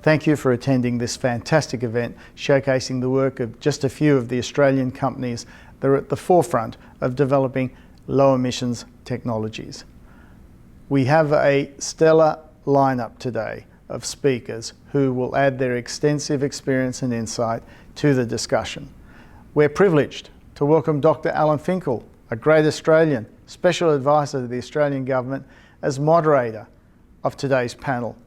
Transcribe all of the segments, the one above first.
Thank you for attending this fantastic event showcasing the work of just a few of the Australian companies that are at the forefront of developing low emissions technologies. We have a stellar lineup today of speakers who will add their extensive experience and insight to the discussion. We're privileged to welcome Dr. Alan Finkel, a great Australian, Special Advisor to the Australian Government, as moderator of today's panel.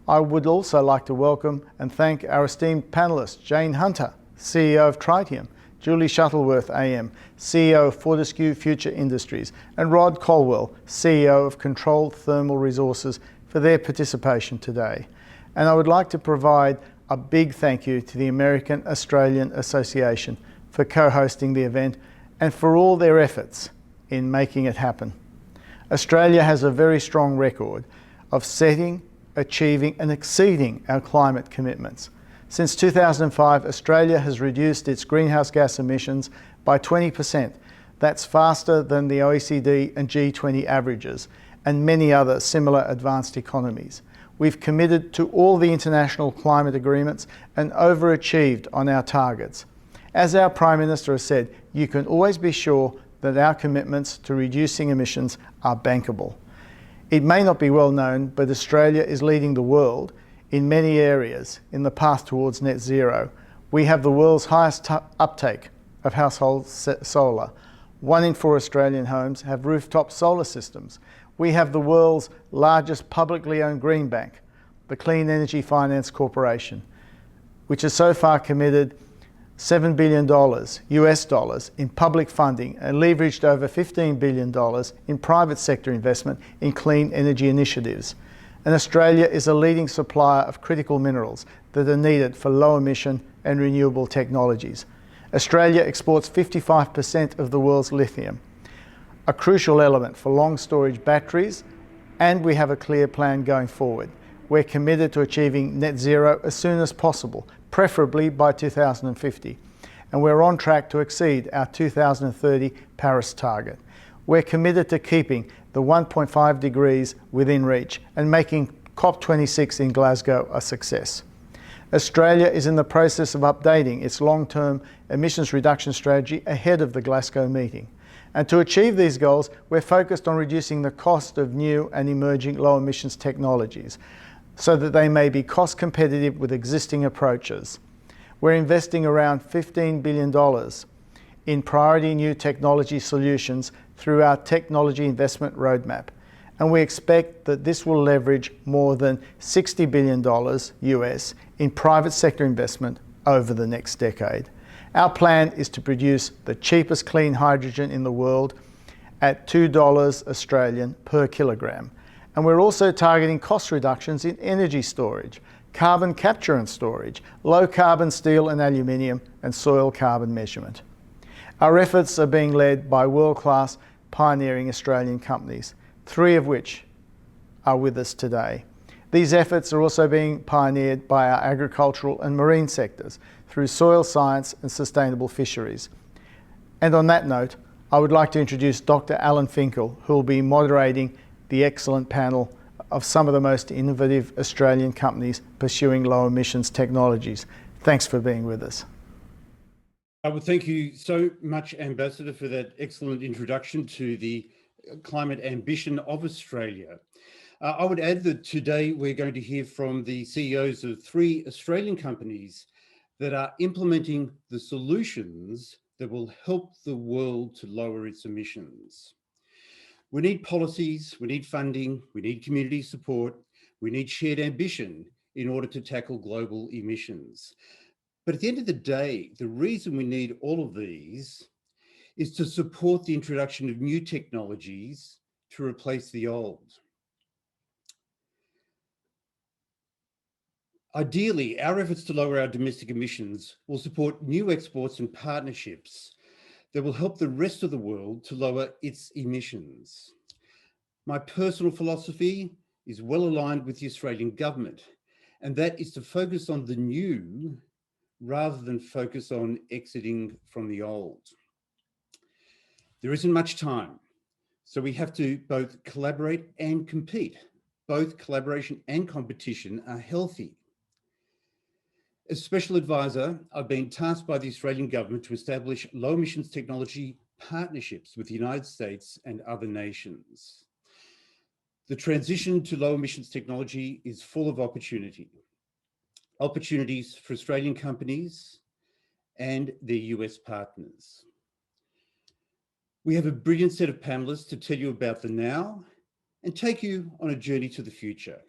I would also like to welcome and thank our esteemed panellists, Jane Hunter, CEO of Tritium, Julie Shuttleworth AM, CEO of Fortescue Future Industries, and Rod Colwell, CEO of Controlled Thermal Resources, for their participation today. And I would like to provide a big thank you to the American Australian Association for co-hosting the event and for all their efforts in making it happen. Australia has a very strong record of setting, achieving and exceeding our climate commitments. Since 2005, Australia has reduced its greenhouse gas emissions by 20%. That's faster than the OECD and G20 averages and many other similar advanced economies. We've committed to all the international climate agreements and overachieved on our targets. As our Prime Minister has said, you can always be sure that our commitments to reducing emissions are bankable. It may not be well known, but Australia is leading the world in many areas in the path towards net zero. We have the world's highest uptake of household solar. 1 in 4 Australian homes have rooftop solar systems. We have the world's largest publicly owned green bank, the Clean Energy Finance Corporation, which has so far committed $7 billion US dollars in public funding and leveraged over $15 billion in private sector investment in clean energy initiatives. And Australia is a leading supplier of critical minerals that are needed for low emission and renewable technologies. Australia exports 55% of the world's lithium, a crucial element for long storage batteries, and we have a clear plan going forward. We're committed to achieving net zero as soon as possible, preferably by 2050, and we're on track to exceed our 2030 Paris target. We're committed to keeping the 1.5 degrees within reach and making COP26 in Glasgow a success. Australia is in the process of updating its long-term emissions reduction strategy ahead of the Glasgow meeting. And to achieve these goals, we're focused on reducing the cost of new and emerging low emissions technologies so that they may be cost competitive with existing approaches. We're investing around $15 billion in priority new technology solutions through our technology investment roadmap. And we expect that this will leverage more than $60 billion US in private sector investment over the next decade. Our plan is to produce the cheapest clean hydrogen in the world at $2 Australian per kilogram. And we're also targeting cost reductions in energy storage, carbon capture and storage, low carbon steel and aluminium, and soil carbon measurement. Our efforts are being led by world-class pioneering Australian companies, 3 of which are with us today. These efforts are also being pioneered by our agricultural and marine sectors through soil science and sustainable fisheries. And on that note, I would like to introduce Dr. Alan Finkel, who will be moderating the excellent panel of some of the most innovative Australian companies pursuing low emissions technologies. Thanks for being with us. Well, thank you so much, Ambassador, for that excellent introduction to the climate ambition of Australia. I would add that today we're going to hear from the CEOs of 3 Australian companies that are implementing the solutions that will help the world to lower its emissions. We need policies, we need funding, we need community support, we need shared ambition in order to tackle global emissions. But at the end of the day, the reason we need all of these is to support the introduction of new technologies to replace the old. Ideally, our efforts to lower our domestic emissions will support new exports and partnerships that will help the rest of the world to lower its emissions. My personal philosophy is well aligned with the Australian government, and that is to focus on the new rather than focus on exiting from the old. There isn't much time, so we have to both collaborate and compete. Both collaboration and competition are healthy. As Special Advisor, I've been tasked by the Australian Government to establish low emissions technology partnerships with the United States and other nations. The transition to low emissions technology is full of opportunity. Opportunities for Australian companies and their US partners. We have a brilliant set of panelists to tell you about the now and take you on a journey to the future.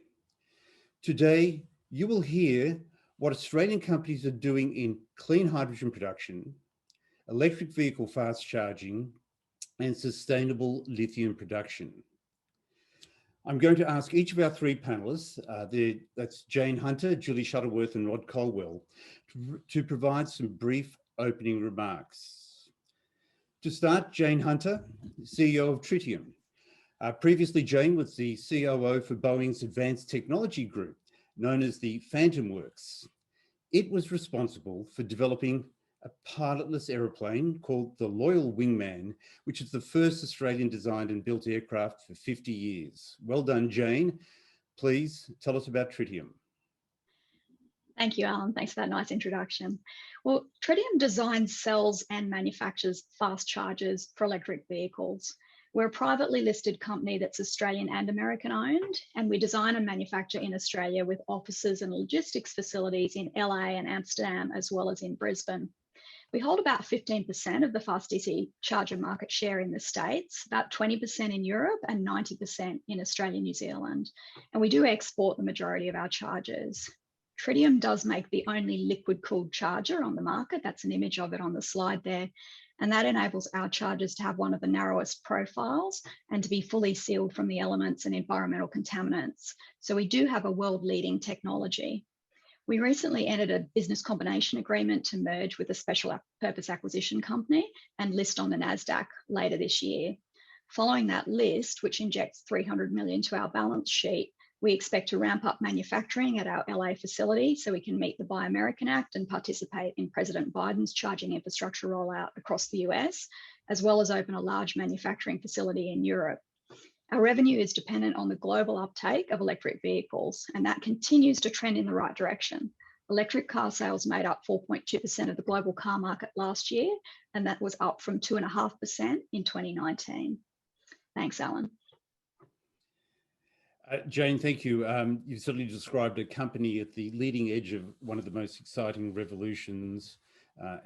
Today, you will hear what Australian companies are doing in clean hydrogen production, electric vehicle fast charging, and sustainable lithium production. I'm going to ask each of our three panelists, that's Jane Hunter, Julie Shuttleworth, and Rod Colwell, to provide some brief opening remarks. To start, Jane Hunter, CEO of Tritium. Previously, Jane was the COO for Boeing's Advanced Technology Group, known as the Phantom Works. It was responsible for developing a pilotless aeroplane called the Loyal Wingman, which is the first Australian designed and built aircraft for 50 years. Well done, Jane. Please tell us about Tritium. Thank you, Alan. Thanks for that nice introduction. Well, Tritium designs, sells and manufactures fast chargers for electric vehicles. We're a privately listed company that's Australian and American owned, and we design and manufacture in Australia with offices and logistics facilities in LA and Amsterdam, as well as in Brisbane. We hold about 15% of the fast DC charger market share in the States, about 20% in Europe and 90% in Australia and New Zealand. And we do export the majority of our chargers. Tritium does make the only liquid-cooled charger on the market. That's an image of it on the slide there. And that enables our chargers to have one of the narrowest profiles and to be fully sealed from the elements and environmental contaminants. So we do have a world-leading technology. We recently entered a business combination agreement to merge with a special purpose acquisition company and list on the NASDAQ later this year. Following that list, which injects $300 million to our balance sheet, we expect to ramp up manufacturing at our LA facility so we can meet the Buy American Act and participate in President Biden's charging infrastructure rollout across the US, as well as open a large manufacturing facility in Europe. Our revenue is dependent on the global uptake of electric vehicles, and that continues to trend in the right direction. Electric car sales made up 4.2% of the global car market last year, and that was up from 2.5% in 2019. Thanks, Alan. Jane, thank you. You've certainly described a company at the leading edge of one of the most exciting revolutions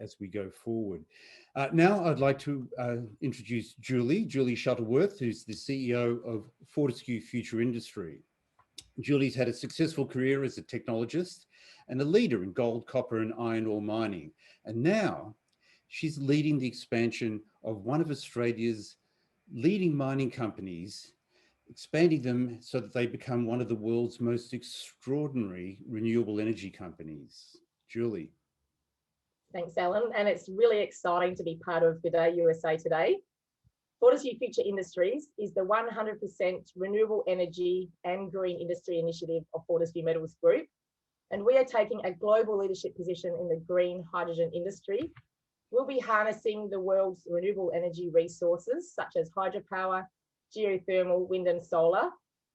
as we go forward. Now I'd like to introduce Julie Shuttleworth, who's the CEO of Fortescue Future Industry. Julie's had a successful career as a technologist and a leader in gold, copper and iron ore mining. And now she's leading the expansion of one of Australia's leading mining companies, expanding them so that they become one of the world's most extraordinary renewable energy companies. Julie. Thanks, Alan. And it's really exciting to be part of Good Day USA today. Fortescue Future Industries is the 100% renewable energy and green industry initiative of Fortescue Metals Group. And we are taking a global leadership position in the green hydrogen industry. We'll be harnessing the world's renewable energy resources, such as hydropower, geothermal, wind and solar,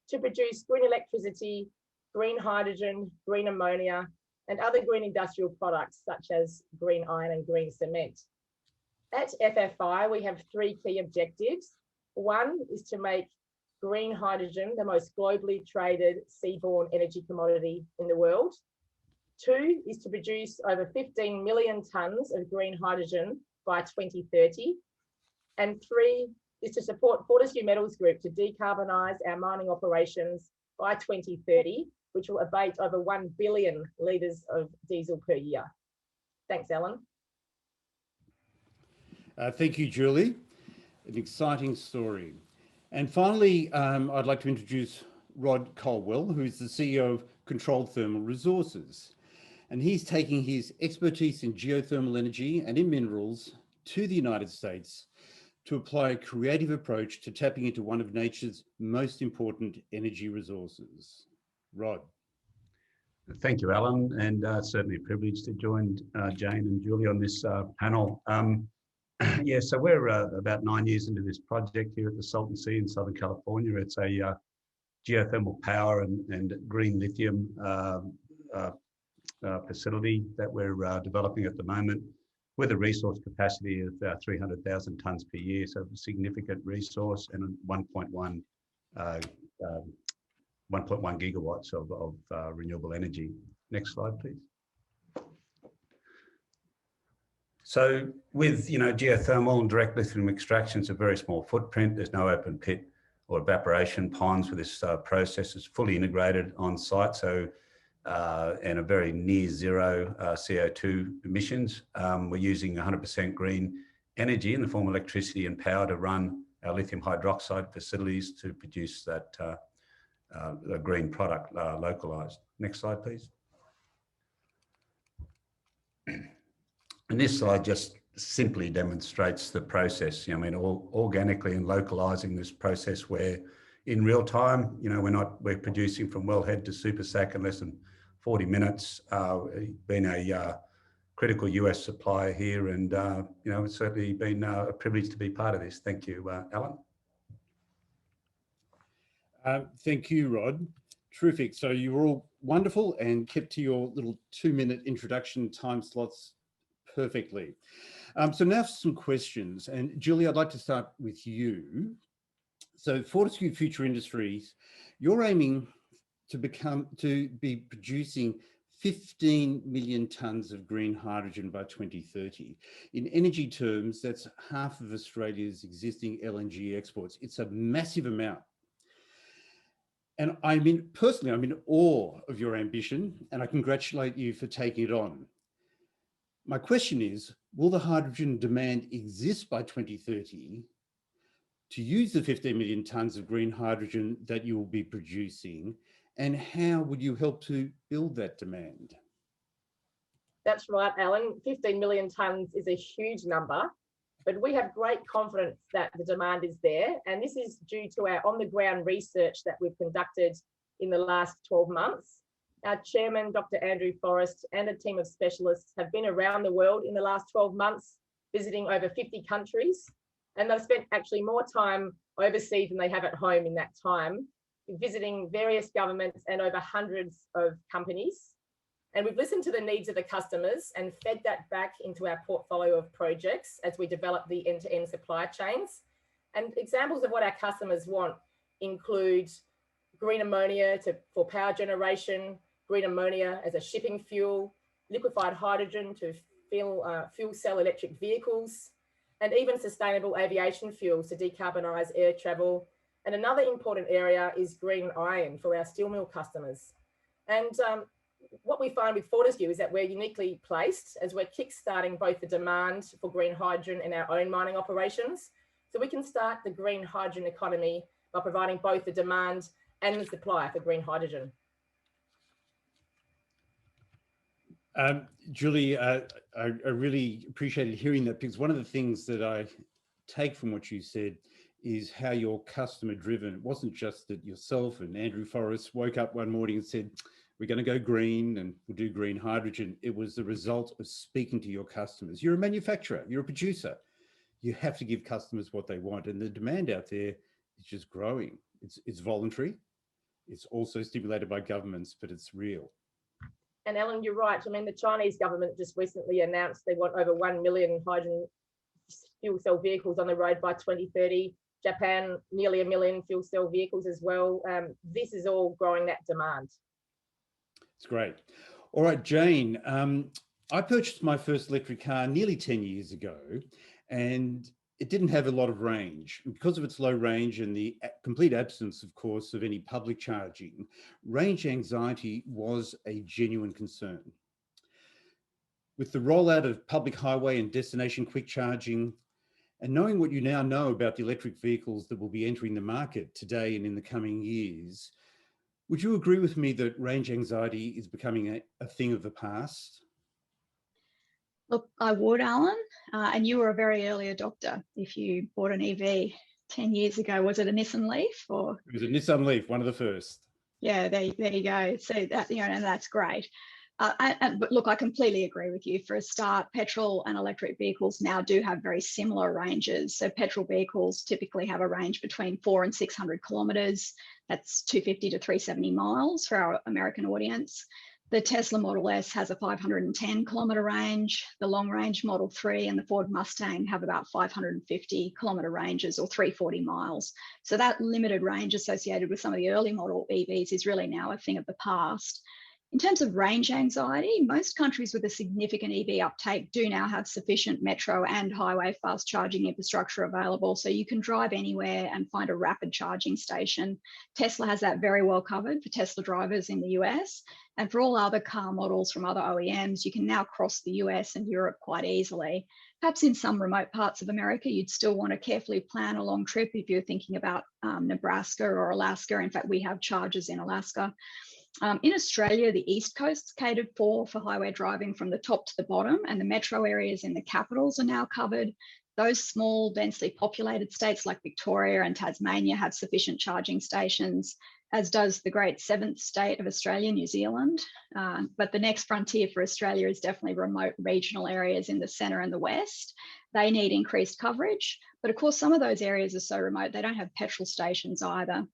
to produce green electricity, green hydrogen, green ammonia, and other green industrial products such as green iron and green cement. At FFI, we have three key objectives. One is to make green hydrogen the most globally traded seaborne energy commodity in the world. Two is to produce over 15 million tonnes of green hydrogen by 2030. And three is to support Fortescue Metals Group to decarbonise our mining operations by 2030, which will abate over 1 billion litres of diesel per year. Thanks, Alan. Thank you, Julie. An exciting story. And finally, I'd like to introduce Rod Colwell, who's the CEO of Controlled Thermal Resources. And he's taking his expertise in geothermal energy and in minerals to the United States to apply a creative approach to tapping into one of nature's most important energy resources. Rod. Thank you, Alan, and certainly a privilege to join Jane and Julie on this panel. Yeah, so we're about 9 years into this project here at the Salton Sea in Southern California. It's a geothermal power and green lithium facility that we're developing at the moment with a resource capacity of 300,000 tonnes per year, so a significant resource, and 1.1 gigawatts of renewable energy. Next slide, please. So with geothermal and direct lithium extraction, it's a very small footprint. There's no open pit or evaporation ponds with this process. It's fully integrated on site, so and a very near zero CO2 emissions. We're using 100% green energy in the form of electricity and power to run our lithium hydroxide facilities to produce that a green product localized. Next slide, please. And this slide just simply demonstrates the process. Organically and localizing this process where in real time, we're producing from wellhead to super sack in less than 40 minutes. Been a critical US supplier here, and it's certainly been a privilege to be part of this. Thank you, Alan. Thank you, Rod. Terrific. So you were all wonderful and kept to your little 2-minute introduction time slots perfectly. So now for some questions. And Julie, I'd like to start with you. So Fortescue Future Industries, you're aiming to be producing 15 million tonnes of green hydrogen by 2030. In energy terms, that's half of Australia's existing LNG exports. It's a massive amount. And personally, I'm in awe of your ambition, and I congratulate you for taking it on. My question is, will the hydrogen demand exist by 2030 to use the 15 million tonnes of green hydrogen that you will be producing? And how would you help to build that demand? That's right, Alan. 15 million tonnes is a huge number, but we have great confidence that the demand is there. And this is due to our on-the-ground research that we've conducted in the last 12 months. Our chairman, Dr. Andrew Forrest, and a team of specialists have been around the world in the last 12 months, visiting over 50 countries. And they've spent actually more time overseas than they have at home in that time, visiting various governments and over hundreds of companies. And we've listened to the needs of the customers and fed that back into our portfolio of projects as we develop the end-to-end supply chains. And examples of what our customers want include green ammonia for power generation, green ammonia as a shipping fuel, liquefied hydrogen to fuel cell electric vehicles, and even sustainable aviation fuels to decarbonise air travel. And another important area is green iron for our steel mill customers. And what we find with Fortescue is that we're uniquely placed as we're kickstarting both the demand for green hydrogen in our own mining operations. So we can start the green hydrogen economy by providing both the demand and the supply for green hydrogen. Julie, I really appreciated hearing that, because one of the things that I take from what you said is how you're customer driven. It wasn't just that yourself and Andrew Forrest woke up one morning and said, we're going to go green and we'll do green hydrogen. It was the result of speaking to your customers. You're a manufacturer, you're a producer. You have to give customers what they want, and the demand out there is just growing. It's voluntary. It's also stimulated by governments, but it's real. And Alan, you're right. I mean, the Chinese government just recently announced they want over 1 million hydrogen fuel cell vehicles on the road by 2030. Japan, nearly 1 million fuel cell vehicles as well. This is all growing that demand. It's great. All right, Jane, I purchased my first electric car nearly 10 years ago, and it didn't have a lot of range. Because of its low range and the complete absence, of course, of any public charging, range anxiety was a genuine concern. With the rollout of public highway and destination quick charging, and knowing what you now know about the electric vehicles that will be entering the market today and in the coming years, would you agree with me that range anxiety is becoming a thing of the past? Look, I would, Alan, and you were a very early adopter if you bought an EV 10 years ago. Was it a Nissan Leaf or? It was a Nissan Leaf, one of the first. Yeah, there you go. So that, and that's great. But look, I completely agree with you. For a start, petrol and electric vehicles now do have very similar ranges. So petrol vehicles typically have a range between 400 and 600 kilometres. That's 250 to 370 miles for our American audience. The Tesla Model S has a 510 kilometre range. The long range Model 3 and the Ford Mustang have about 550 kilometre ranges, or 340 miles. So that limited range associated with some of the early model EVs is really now a thing of the past. In terms of range anxiety, most countries with a significant EV uptake do now have sufficient metro and highway fast charging infrastructure available, so you can drive anywhere and find a rapid charging station. Tesla has that very well covered for Tesla drivers in the US, and for all other car models from other OEMs, you can now cross the US and Europe quite easily. Perhaps in some remote parts of America, you'd still want to carefully plan a long trip if you're thinking about Nebraska or Alaska. In fact, we have chargers in Alaska. In Australia, the East Coast's catered for highway driving from the top to the bottom, and the metro areas in the capitals are now covered. Those small, densely populated states like Victoria and Tasmania have sufficient charging stations, as does the great seventh state of Australia, New Zealand. But the next frontier for Australia is definitely remote regional areas in the centre and the west. They need increased coverage, but of course, some of those areas are so remote, they don't have petrol stations either.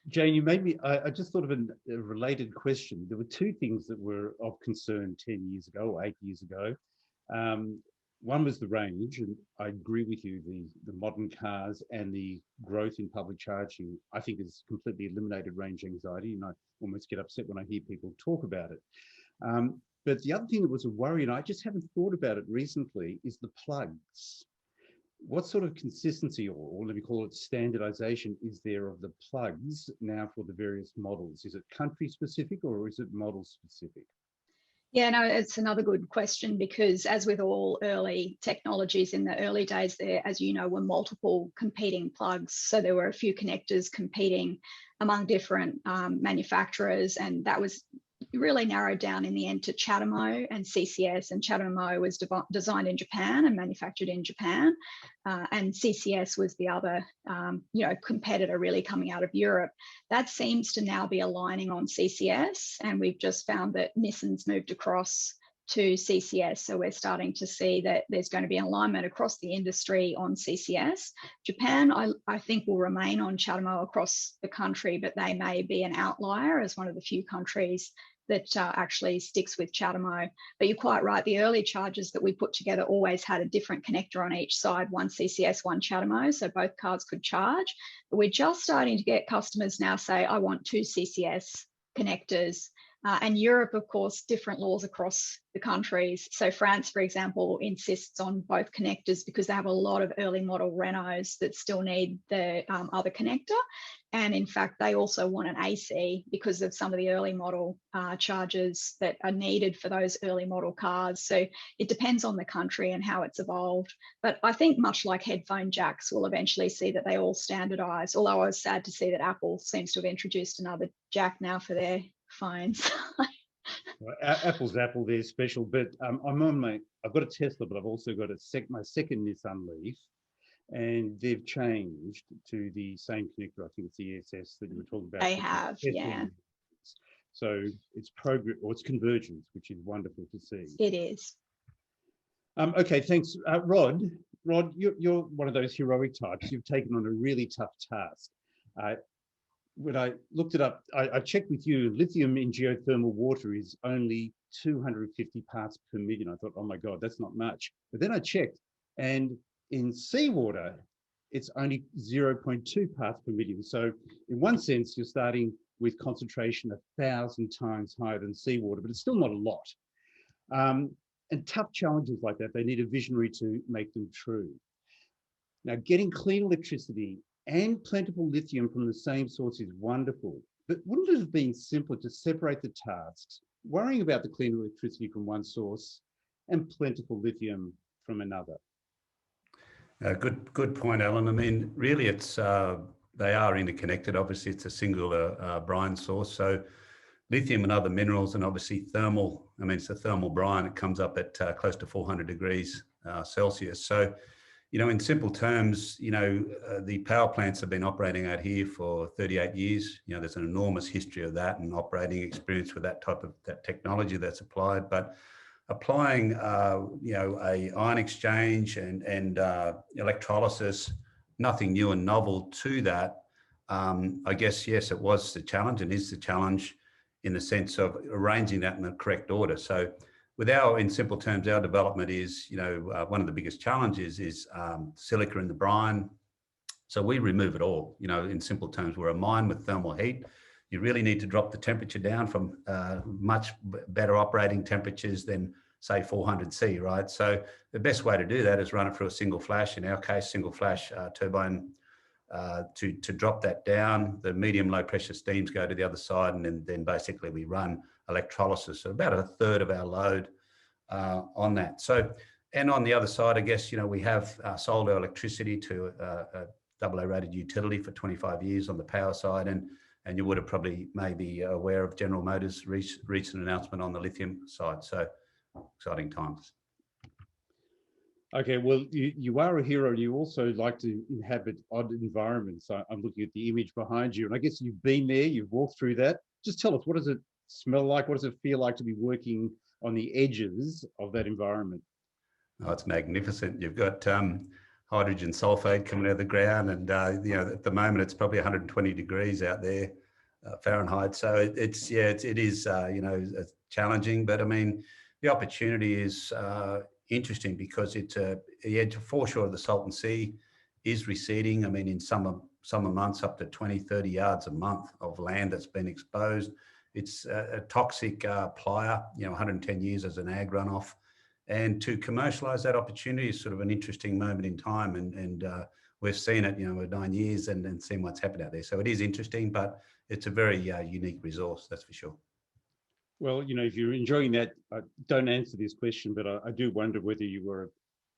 Jane, you made me, I just thought of a related question. There were two things that were of concern 10 years ago or 8 years ago. One was the range, and I agree with you, the modern cars and the growth in public charging, I think has completely eliminated range anxiety, and I almost get upset when I hear people talk about it. But the other thing that was a worry, and I just haven't thought about it recently, is the plugs. What sort of consistency, or let me call it standardization, is there of the plugs now for the various models? Is it country specific or is it model specific? Yeah, no, it's another good question, because as with all early technologies, in the early days there, as you know, were multiple competing plugs. So there were a few connectors competing among different manufacturers, and that was really narrowed down in the end to CHAdeMO and CCS, and CHAdeMO was designed in Japan and manufactured in Japan, and CCS was the other competitor really coming out of Europe. That seems to now be aligning on CCS, and we've just found that Nissan's moved across to CCS, so we're starting to see that there's going to be alignment across the industry on CCS. Japan, I think, will remain on CHAdeMO across the country, but they may be an outlier as one of the few countries that actually sticks with CHAdeMO. But you're quite right, the early chargers that we put together always had a different connector on each side, one CCS, one CHAdeMO, so both cars could charge. But we're just starting to get customers now say, I want two CCS connectors. And Europe, of course, different laws across the countries. So France, for example, insists on both connectors because they have a lot of early model Renaults that still need the other connector. And in fact, they also want an AC because of some of the early model chargers that are needed for those early model cars. So it depends on the country and how it's evolved. But I think much like headphone jacks, we'll eventually see that they all standardise, although I was sad to see that Apple seems to have introduced another jack now for their phones. Well, Apple's Apple, they're special, but I've got a Tesla, but I've also got my second Nissan Leaf, and they've changed to the same connector. I think it's the ESS that you were talking about. They have, yeah. So it's it's convergence, which is wonderful to see. It is. Okay, thanks. Rod, you're one of those heroic types. You've taken on a really tough task. When I looked it up, I checked with you, lithium in geothermal water is only 250 parts per million. I thought, oh my God, that's not much. But then I checked, and in seawater, it's only 0.2 parts per million. So in one sense, you're starting with concentration 1,000 times higher than seawater, but it's still not a lot. And tough challenges like that, they need a visionary to make them true. Now, getting clean electricity and plentiful lithium from the same source is wonderful, but wouldn't it have been simpler to separate the tasks, worrying about the clean electricity from one source and plentiful lithium from another? Good point, Alan. I mean, really, it's they are interconnected. Obviously, it's a singular brine source. So lithium and other minerals, and obviously thermal. I mean, it's a thermal brine. It comes up at close to 400 degrees Celsius. So, in simple terms, the power plants have been operating out here for 38 years. There's an enormous history of that and operating experience with that type of technology that's applied. But applying, a ion exchange and electrolysis, nothing new and novel to that, I guess, yes, it was the challenge and is the challenge in the sense of arranging that in the correct order. So in simple terms, our development is, one of the biggest challenges is silica in the brine. So we remove it all. In simple terms, we're a mine with thermal heat. You really need to drop the temperature down from much better operating temperatures than, say, 400 C, right? So the best way to do that is run it through a single flash, in our case, single flash turbine, to drop that down. The medium low pressure steams go to the other side, and then basically we run electrolysis. So about a third of our load on that. So, and on the other side, I guess, we have sold our electricity to a AA rated utility for 25 years on the power side, and you would have probably maybe aware of General Motors' recent announcement on the lithium side. So exciting times. Okay, well, you are a hero, and you also like to inhabit odd environments. I'm looking at the image behind you, and I guess you've been there, you've walked through that. Just tell us, what does it smell like? What does it feel like to be working on the edges of that environment? Oh, it's magnificent. You've got hydrogen sulfide coming out of the ground, and at the moment it's probably 120 degrees out there, Fahrenheit. So it is challenging, but I mean the opportunity is interesting because it's the foreshore of the Salton Sea is receding. I mean, in summer months, up to 20, 30 yards a month of land that's been exposed. It's a toxic playa, 110 years as an ag runoff. And to commercialise that opportunity is sort of an interesting moment in time. And we've seen it, with 9 years and seen what's happened out there. So it is interesting, but it's a very unique resource, that's for sure. Well, if you're enjoying that, don't answer this question, but I do wonder whether you were a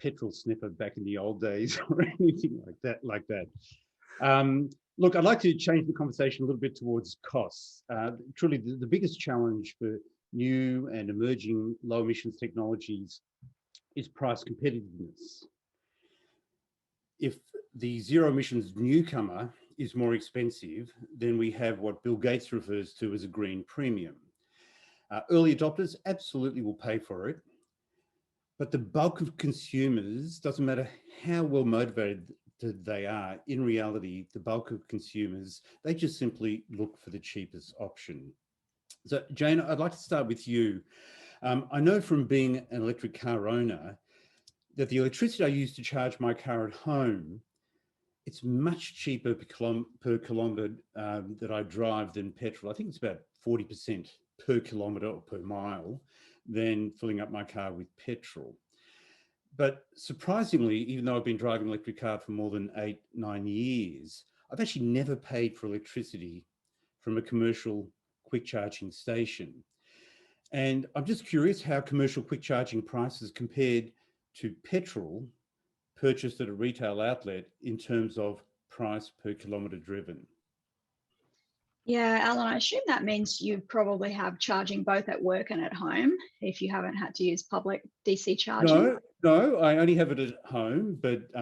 petrol sniffer back in the old days or anything like that. Look, I'd like to change the conversation a little bit towards costs. Truly, the biggest challenge for new and emerging low emissions technologies is price competitiveness. If the zero emissions newcomer is more expensive, then we have what Bill Gates refers to as a green premium. Early adopters absolutely will pay for it, but the bulk of consumers, doesn't matter how well motivated they are, in reality, the bulk of consumers, they just simply look for the cheapest option. So Jane, I'd like to start with you. I know from being an electric car owner that the electricity I use to charge my car at home, it's much cheaper per kilometre that I drive than petrol. I think it's about 40% per kilometre or per mile than filling up my car with petrol. But surprisingly, even though I've been driving an electric car for more than 8-9 years, I've actually never paid for electricity from a commercial quick charging station. And I'm just curious how commercial quick charging prices compared to petrol purchased at a retail outlet in terms of price per kilometre driven. Yeah, Alan, I assume that means you probably have charging both at work and at home if you haven't had to use public DC charging. No, I only have it at home, but I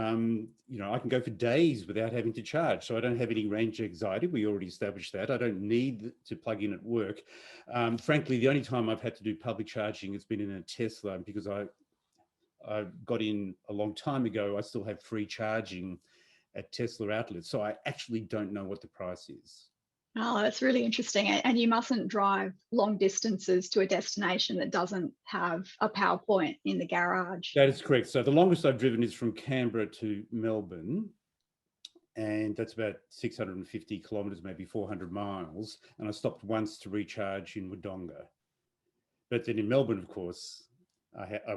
can go for days without having to charge. So I don't have any range anxiety. We already established that. I don't need to plug in at work. Frankly, the only time I've had to do public charging has been in a Tesla, because I got in a long time ago. I still have free charging at Tesla outlets. So I actually don't know what the price is. Oh, that's really interesting. And you mustn't drive long distances to a destination that doesn't have a power point in the garage. That is correct. So the longest I've driven is from Canberra to Melbourne, and that's about 650 kilometres, maybe 400 miles. And I stopped once to recharge in Wodonga. But then in Melbourne, of course, I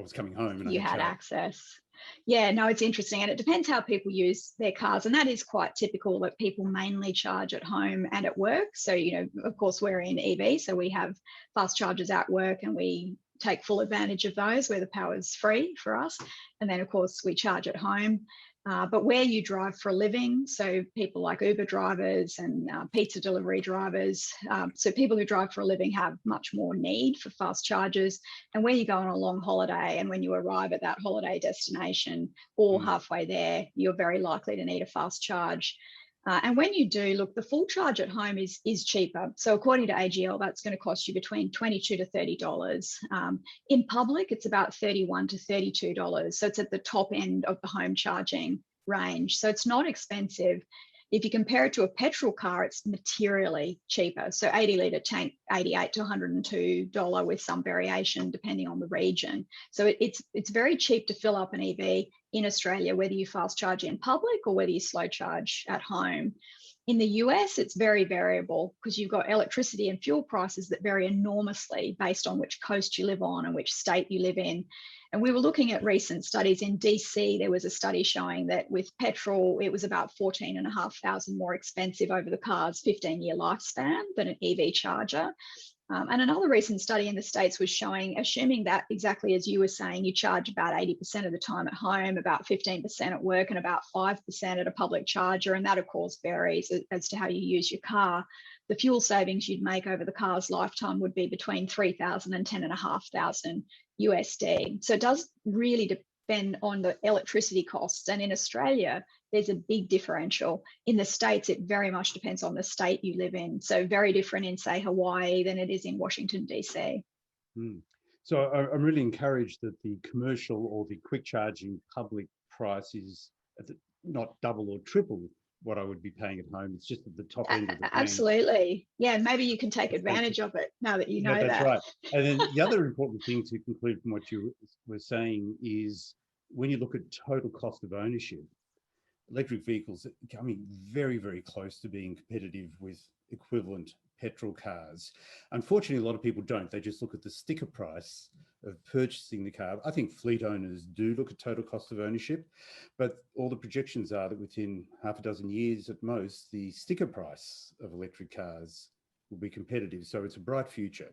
was coming home and you had access. Yeah, no, it's interesting. And it depends how people use their cars. And that is quite typical that people mainly charge at home and at work. So, of course, we're in EV, so we have fast chargers at work and we take full advantage of those where the power is free for us. And then, of course, we charge at home. But where you drive for a living, so people like Uber drivers and pizza delivery drivers, so people who drive for a living have much more need for fast chargers. And where you go on a long holiday and when you arrive at that holiday destination or halfway there, you're very likely to need a fast charge. And when you do, look, the full charge at home is cheaper. So according to AGL, that's going to cost you between $22 to $30. In public, it's about $31 to $32. So it's at the top end of the home charging range. So it's not expensive. If you compare it to a petrol car, it's materially cheaper. So 80-litre tank, $88 to $102 with some variation depending on the region. So it's very cheap to fill up an EV in Australia, whether you fast charge in public or whether you slow charge at home. In the US, it's very variable because you've got electricity and fuel prices that vary enormously based on which coast you live on and which state you live in. And we were looking at recent studies in DC. There was a study showing that with petrol, it was about $14,500 more expensive over the car's 15-year lifespan than an EV charger. And another recent study in the States was showing, assuming that exactly as you were saying, you charge about 80% of the time at home, about 15% at work, and about 5% at a public charger. And that, of course, varies as to how you use your car. The fuel savings you'd make over the car's lifetime would be between $3,000 and $10,500 USD. So it does really depend on the electricity costs. And in Australia, there's a big differential. In the States, it very much depends on the state you live in. So very different in, say, Hawaii than it is in Washington, DC. So I'm really encouraged that the commercial or the quick charging public price is not double or triple what I would be paying at home. It's just at the top end of the range. Absolutely. Yeah, maybe you can take advantage of it now that you know that. That's right. And then the other important thing to conclude from what you were saying is when you look at total cost of ownership, electric vehicles are coming very, very close to being competitive with equivalent petrol cars. Unfortunately, a lot of people don't. They just look at the sticker price of purchasing the car. I think fleet owners do look at total cost of ownership, but all the projections are that within half a dozen years at most, the sticker price of electric cars will be competitive. So it's a bright future.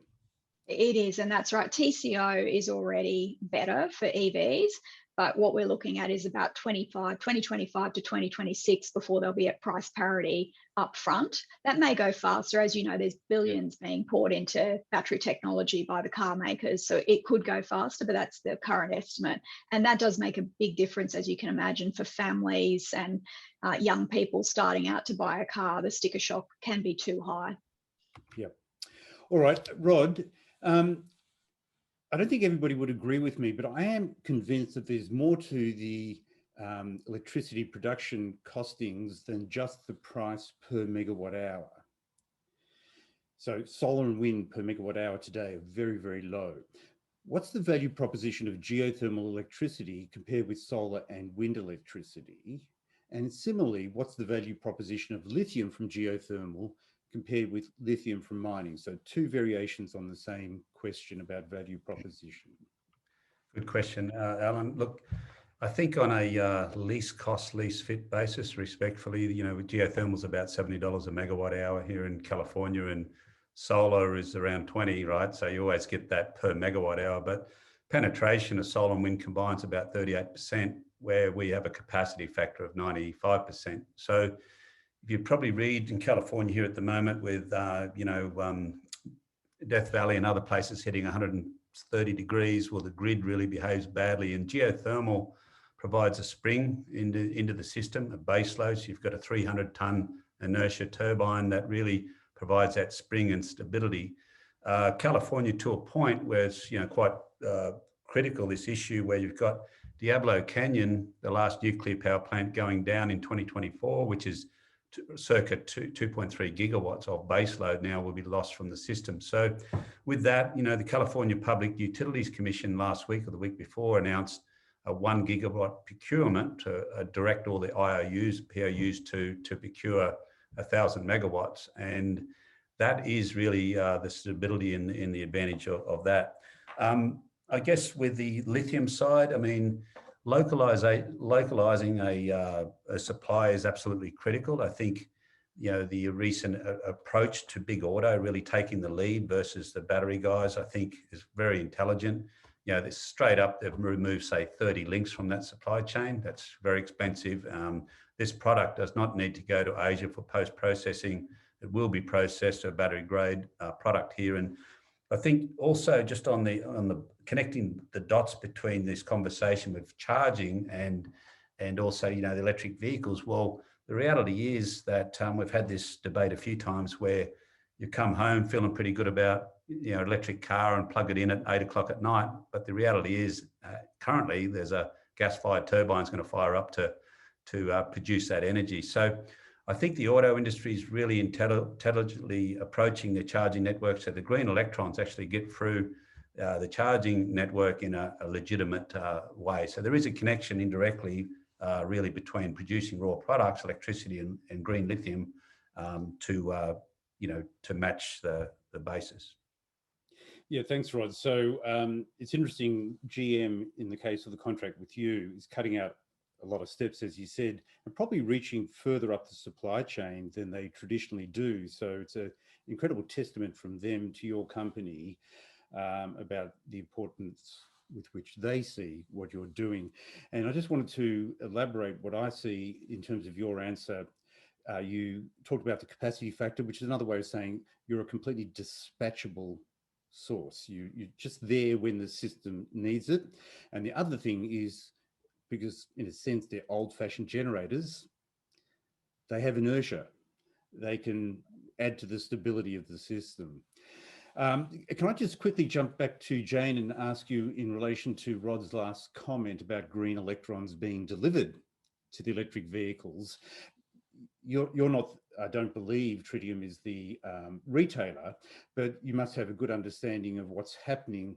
It is, and that's right. TCO is already better for EVs, but what we're looking at is about 2025 to 2026 before they'll be at price parity up front. That may go faster. As you know, there's billions being poured into battery technology by the car makers, so it could go faster, but that's the current estimate. And that does make a big difference, as you can imagine, for families and young people starting out to buy a car. The sticker shock can be too high. Yep. All right, Rod. I don't think everybody would agree with me, but I am convinced that there's more to the electricity production costings than just the price per megawatt hour. So solar and wind per megawatt hour today are very, very low. What's the value proposition of geothermal electricity compared with solar and wind electricity? And similarly, what's the value proposition of lithium from geothermal compared with lithium from mining? So two variations on the same question about value proposition. Good question, Alan. Look, I think on a least cost, least fit basis, respectfully, you know, with geothermal is about $70 a megawatt hour here in California, and solar is around 20, right? So you always get that per megawatt hour, but penetration of solar and wind combined is about 38%, where we have a capacity factor of 95%. So if you probably read in California here at the moment with, Death Valley and other places hitting 130 degrees, well, the grid really behaves badly, and geothermal provides a spring into the system, a base load. So you've got a 300-ton inertia turbine that really provides that spring and stability. California, to a point where it's quite critical, this issue where you've got Diablo Canyon, the last nuclear power plant, going down in 2024, which is circa 2.3 gigawatts of baseload now will be lost from the system. So with that, the California Public Utilities Commission last week or the week before announced a 1 gigawatt procurement to direct all the IOUs, POUs to procure 1,000 megawatts. And that is really the stability and the advantage of that. I guess with the lithium side, I mean, localizing a supply is absolutely critical. I think, the recent approach to big auto really taking the lead versus the battery guys, I think is very intelligent. They're straight up, they've removed, say, 30 links from that supply chain. That's very expensive. This product does not need to go to Asia for post-processing. It will be processed to a battery grade product here. And I think also just on the connecting the dots between this conversation with charging and also, the electric vehicles. Well, the reality is that we've had this debate a few times where you come home feeling pretty good about, electric car and plug it in at 8 o'clock at night. But the reality is currently there's a gas-fired turbine is going to fire up to produce that energy. So I think the auto industry is really intelligently approaching the charging network, so the green electrons actually get through the charging network in a legitimate way. So there is a connection indirectly, really, between producing raw products, electricity and green lithium, to match the basis. Yeah, thanks, Rod. So it's interesting, GM, in the case of the contract with you, is cutting out a lot of steps, as you said, and probably reaching further up the supply chain than they traditionally do. So it's an incredible testament from them to your company about the importance with which they see what you're doing. And I just wanted to elaborate what I see in terms of your answer. You talked about the capacity factor, which is another way of saying you're a completely dispatchable source. You're just there when the system needs it. And the other thing is, because in a sense they're old-fashioned generators, they have inertia. They can add to the stability of the system. Can I just quickly jump back to Jane and ask you in relation to Rod's last comment about green electrons being delivered to the electric vehicles? You're not, I don't believe Tritium is the retailer, but you must have a good understanding of what's happening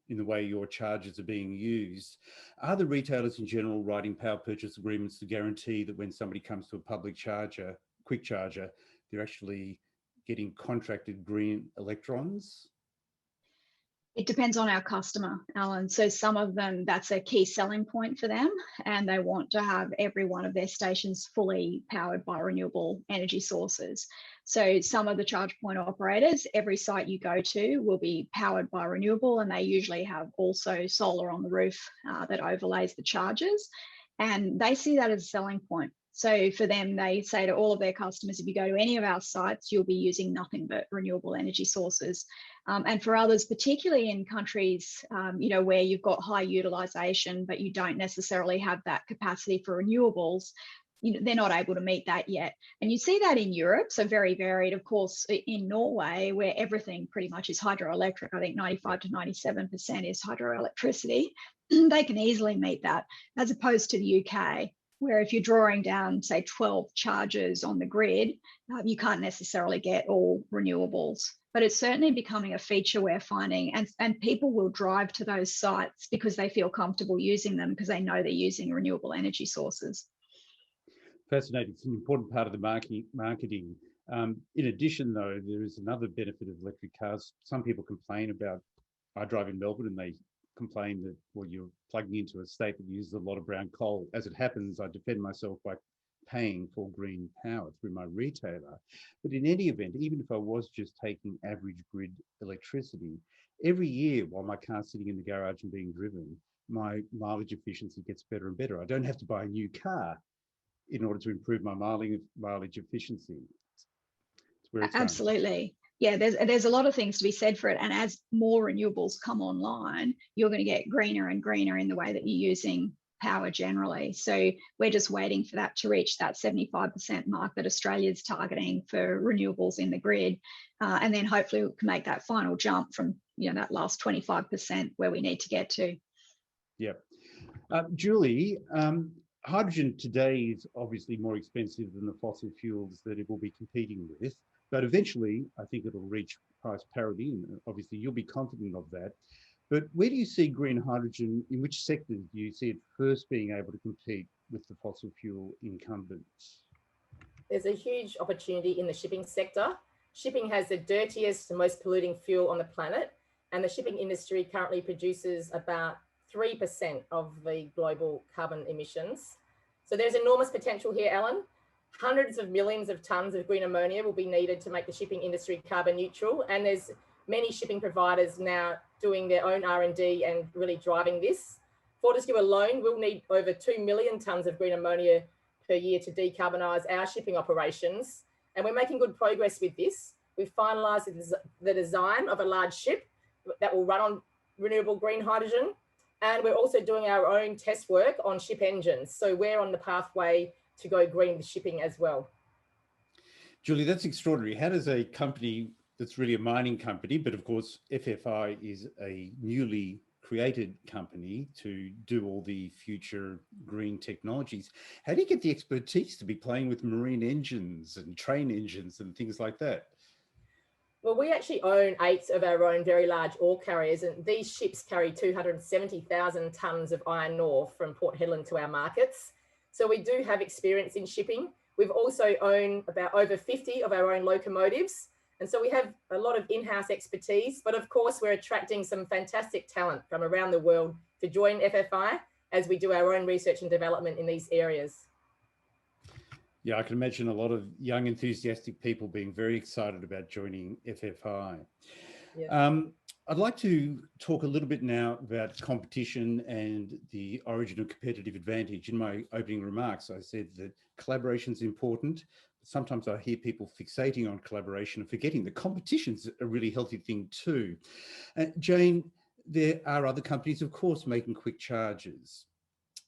in the way your chargers are being used. Are the retailers in general writing power purchase agreements to guarantee that when somebody comes to a public charger, quick charger, they're actually getting contracted green electrons? It depends on our customer, Alan. So some of them, that's a key selling point for them, and they want to have every one of their stations fully powered by renewable energy sources. So some of the charge point operators, every site you go to will be powered by renewable, and they usually have also solar on the roof that overlays the chargers. And they see that as a selling point. So for them, they say to all of their customers, if you go to any of our sites, you'll be using nothing but renewable energy sources. And for others, particularly in countries, where you've got high utilization, but you don't necessarily have that capacity for renewables, they're not able to meet that yet. And you see that in Europe, so very varied. Of course, in Norway, where everything pretty much is hydroelectric, I think 95 to 97% is hydroelectricity, they can easily meet that, as opposed to the UK, where if you're drawing down, say, 12 chargers on the grid, you can't necessarily get all renewables. But it's certainly becoming a feature we're finding, and people will drive to those sites because they feel comfortable using them because they know they're using renewable energy sources. Fascinating. It's an important part of the marketing. In addition, though, there is another benefit of electric cars. Some people complain about, I drive in Melbourne, and they complain that, well, you're plugging into a state that uses a lot of brown coal. As it happens, I defend myself by paying for green power through my retailer. But in any event, even if I was just taking average grid electricity, every year while my car's sitting in the garage and being driven, my mileage efficiency gets better and better. I don't have to buy a new car in order to improve my mileage efficiency. It's where it's Absolutely. Yeah, there's a lot of things to be said for it. And as more renewables come online, you're going to get greener and greener in the way that you're using power generally. So we're just waiting for that to reach that 75% mark that Australia's targeting for renewables in the grid. And then hopefully we can make that final jump from that last 25% where we need to get to. Yeah. Julie, hydrogen today is obviously more expensive than the fossil fuels that it will be competing with, but eventually I think it'll reach price parity, and obviously you'll be confident of that. But where do you see green hydrogen, in which sectors do you see it first being able to compete with the fossil fuel incumbents? There's a huge opportunity in the shipping sector. Shipping has the dirtiest and most polluting fuel on the planet, and the shipping industry currently produces about 3% of the global carbon emissions. So there's enormous potential here, Alan. Hundreds of millions of tonnes of green ammonia will be needed to make the shipping industry carbon neutral. And there's many shipping providers now doing their own R&D and really driving this. Fortescue alone will need over 2 million tonnes of green ammonia per year to decarbonise our shipping operations. And we're making good progress with this. We've finalised the design of a large ship that will run on renewable green hydrogen. And we're also doing our own test work on ship engines. So we're on the pathway to go green with shipping as well. Julie, that's extraordinary. How does a company that's really a mining company, but of course FFI is a newly created company to do all the future green technologies. How do you get the expertise to be playing with marine engines and train engines and things like that? Well, we actually own 8 of our own very large ore carriers, and these ships carry 270,000 tonnes of iron ore from Port Hedland to our markets. So we do have experience in shipping. We've also owned about over 50 of our own locomotives. And so we have a lot of in-house expertise, but of course we're attracting some fantastic talent from around the world to join FFI as we do our own research and development in these areas. Yeah, I can imagine a lot of young, enthusiastic people being very excited about joining FFI. Yeah. I'd like to talk a little bit now about competition and the origin of competitive advantage. In my opening remarks, I said that collaboration is important. But sometimes I hear people fixating on collaboration and forgetting that competition's a really healthy thing too. Jane, there are other companies, of course, making quick charges.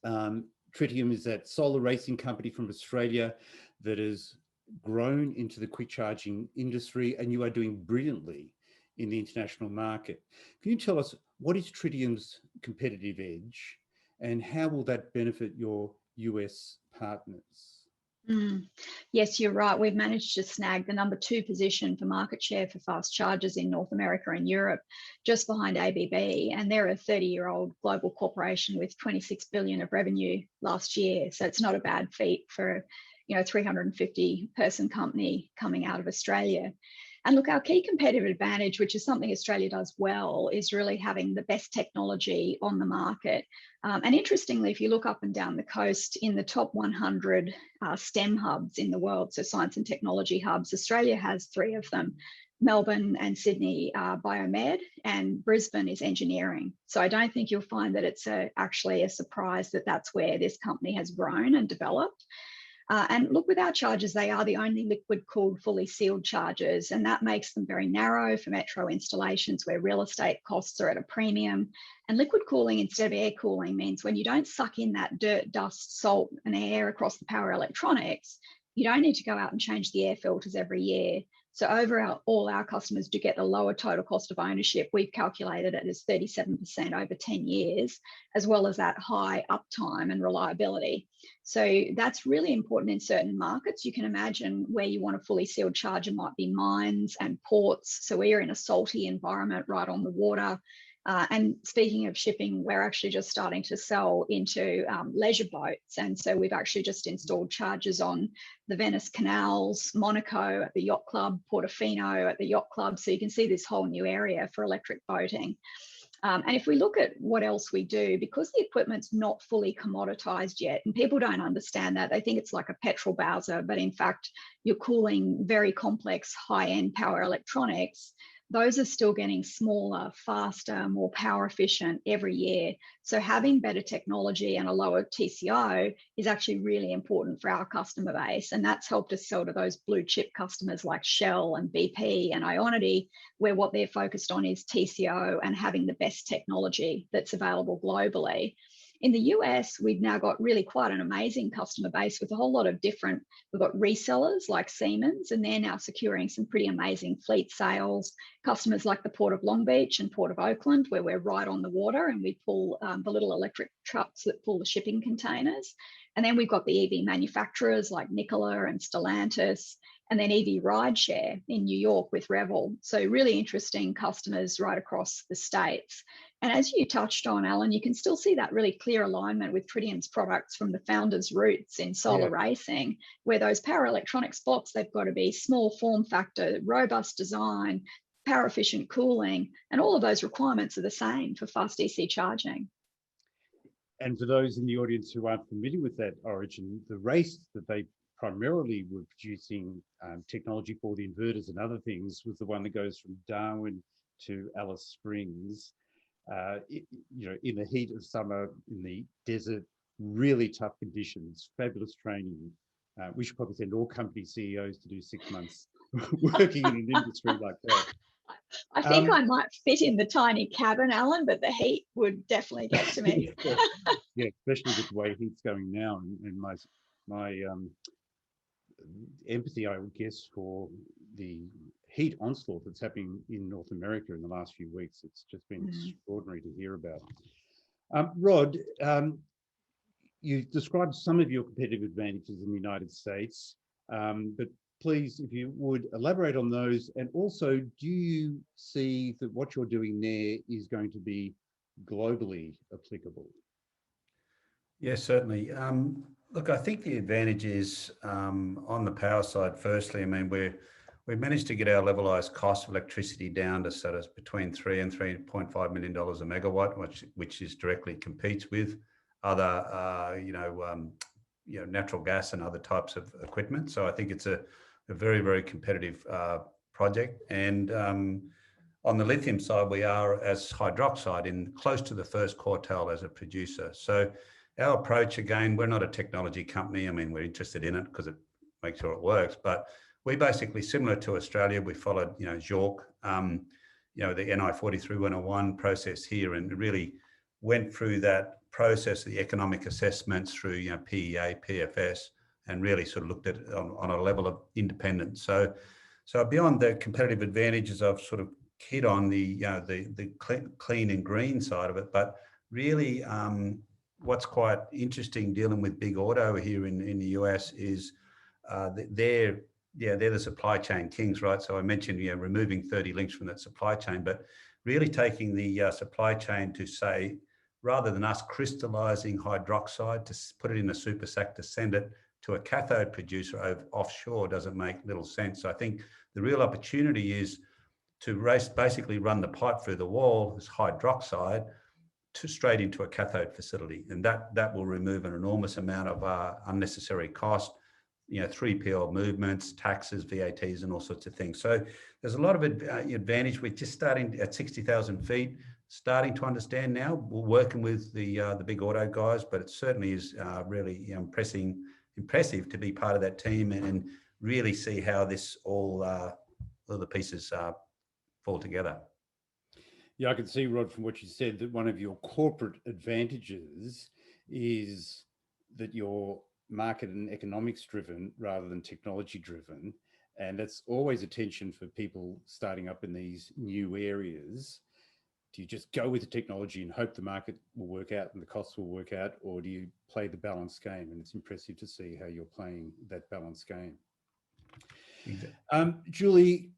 Tritium is that solar racing company from Australia that has grown into the quick charging industry, and you are doing brilliantly in the international market. Can you tell us what is Tritium's competitive edge and how will that benefit your US partners? Yes, you're right. We've managed to snag the #2 position for market share for fast chargers in North America and Europe, just behind ABB. And they're a 30-year-old global corporation with 26 billion of revenue last year. So it's not a bad feat for, you know, a 350-person company coming out of Australia. And look, our key competitive advantage, which is something Australia does well, is really having the best technology on the market. And interestingly, if you look up and down the coast in the top 100 STEM hubs in the world, so science and technology hubs, Australia has 3 of them. Melbourne and Sydney are biomed, and Brisbane is engineering. So I don't think you'll find that it's actually a surprise that that's where this company has grown and developed. And look, with our chargers, they are the only liquid-cooled, fully sealed chargers, and that makes them very narrow for metro installations where real estate costs are at a premium. And liquid cooling instead of air cooling means when you don't suck in that dirt, dust, salt, and air across the power electronics, you don't need to go out and change the air filters every year. So all our customers do get the lower total cost of ownership. We've calculated it as 37% over 10 years, as well as that high uptime and reliability. So that's really important in certain markets. You can imagine where you want a fully sealed charger might be mines and ports. So we are in a salty environment right on the water. And speaking of shipping, we're actually just starting to sell into leisure boats. And so we've actually just installed chargers on the Venice canals, Monaco at the yacht club, Portofino at the yacht club. So you can see this whole new area for electric boating. And if we look at what else we do, because the equipment's not fully commoditized yet, and people don't understand that, they think it's like a petrol Bowser, but in fact, you're cooling very complex high-end power electronics. Those are still getting smaller, faster, more power efficient every year. So having better technology and a lower TCO is actually really important for our customer base. And that's helped us sell to those blue chip customers like Shell and BP and Ionity, where what they're focused on is TCO and having the best technology that's available globally. In the US, we've now got really quite an amazing customer base with a whole lot of different, we've got resellers like Siemens, and they're now securing some pretty amazing fleet sales. Customers like the Port of Long Beach and Port of Oakland, where we're right on the water and we pull the little electric trucks that pull the shipping containers. And then we've got the EV manufacturers like Nikola and Stellantis, and then EV rideshare in New York with Revel. So really interesting customers right across the States. And as you touched on, Alan, you can still see that really clear alignment with Tritium's products from the founders' roots in solar racing, where those power electronics blocks, they've got to be small form factor, robust design, power efficient cooling, and all of those requirements are the same for fast DC charging. And for those in the audience who aren't familiar with that origin, the race that they primarily were producing technology for the inverters and other things was the one that goes from Darwin to Alice Springs. You know, in the heat of summer, in the desert, really tough conditions, fabulous training. We should probably send all company CEOs to do 6 months working in an industry like that. I think I might fit in the tiny cabin, Alan, but the heat would definitely get to me. Yeah, especially with the way heat's going now, and my empathy, I would guess, for the heat onslaught that's happening in North America in the last few weeks. It's just been extraordinary to hear about. Rod, you described some of your competitive advantages in the United States, but please, if you would elaborate on those, and also, do you see that what you're doing there is going to be globally applicable? Yes, certainly. Look, I think the advantage is on the power side. Firstly, I mean, we've managed to get our levelized cost of electricity down to sort of between $3 and $3.5 million a megawatt, which is directly competes with other, natural gas and other types of equipment. So I think it's a very, very competitive project. And on the lithium side, we are, as hydroxide, in close to the first quartile as a producer. So our approach, again, we're not a technology company. I mean, we're interested in it because it makes sure it works. But we basically, similar to Australia, we followed, JORC, the NI 43-101 process here, and really went through that process, the economic assessments through, PEA, PFS, and really sort of looked at it on a level of independence. So beyond the competitive advantages I've sort of hit on the clean and green side of it, but really what's quite interesting dealing with big auto here in the US is they're the supply chain kings, right? So I mentioned, removing 30 links from that supply chain, but really taking the supply chain to say, rather than us crystallizing hydroxide to put it in a super sack to send it to a cathode producer offshore doesn't make little sense. So I think the real opportunity is to basically run the pipe through the wall as hydroxide straight into a cathode facility. And that will remove an enormous amount of unnecessary cost, 3PL movements, taxes, VATs, and all sorts of things. So there's a lot of advantage. We're just starting at 60,000 feet, starting to understand now. We're working with the big auto guys, but it certainly is really impressive to be part of that team and really see how this all the pieces fall together. Yeah, I can see, Rod, from what you said, that one of your corporate advantages is that you're market and economics driven rather than technology driven. And that's always a tension for people starting up in these new areas. Do you just go with the technology and hope the market will work out and the costs will work out, or do you play the balanced game? And it's impressive to see how you're playing that balanced game. Exactly. Julie,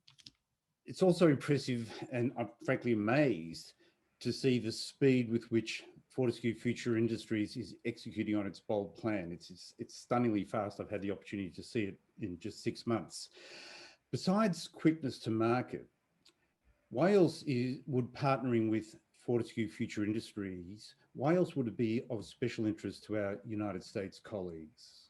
it's also impressive, and I'm frankly amazed to see the speed with which Fortescue Future Industries is executing on its bold plan. It's stunningly fast. I've had the opportunity to see it in just 6 months. Besides quickness to market, why else would partnering with Fortescue Future Industries, why else would it be of special interest to our United States colleagues?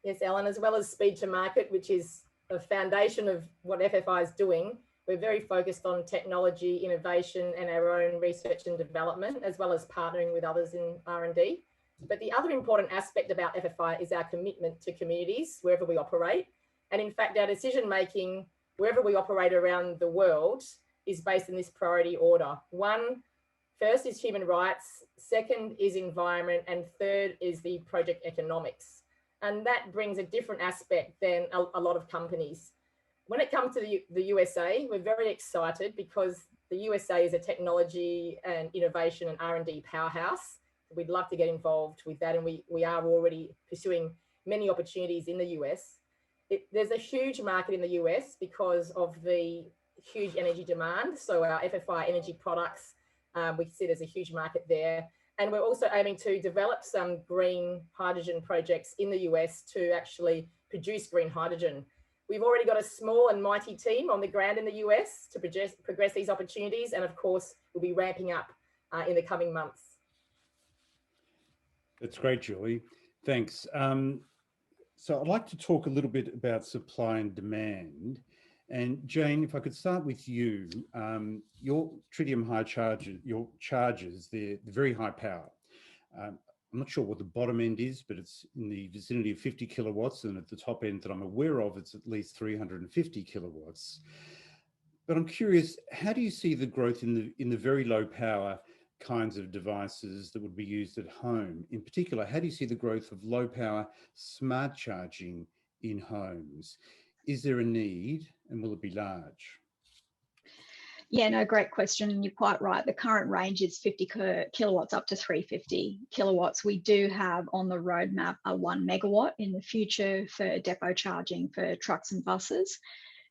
Yes, Alan, as well as speed to market, which is a foundation of what FFI is doing, we're very focused on technology, innovation, and our own research and development, as well as partnering with others in R&D. But the other important aspect about FFI is our commitment to communities wherever we operate. And in fact, our decision-making wherever we operate around the world is based in this priority order. First is human rights, second is environment, and third is the project economics. And that brings a different aspect than a lot of companies. When it comes to the USA, we're very excited because the USA is a technology and innovation and R&D powerhouse. We'd love to get involved with that, and we are already pursuing many opportunities in the US. There's a huge market in the US because of the huge energy demand. So our FFI energy products, we see there's a huge market there. And we're also aiming to develop some green hydrogen projects in the US to actually produce green hydrogen. We've already got a small and mighty team on the ground in the US to progress these opportunities. And of course, we'll be ramping up in the coming months. That's great, Julie. Thanks. So I'd like to talk a little bit about supply and demand. And Jane, if I could start with you, your tritium high charges, your charges, they're very high power. I'm not sure what the bottom end is, but it's in the vicinity of 50 kilowatts. And at the top end that I'm aware of, it's at least 350 kilowatts. But I'm curious, how do you see the growth in the very low power kinds of devices that would be used at home? In particular, how do you see the growth of low power smart charging in homes? is there a need and will it be large? Yeah, no, great question. And you're quite right. The current range is 50 kilowatts up to 350 kilowatts. We do have on the roadmap a 1 megawatt in the future for depot charging for trucks and buses.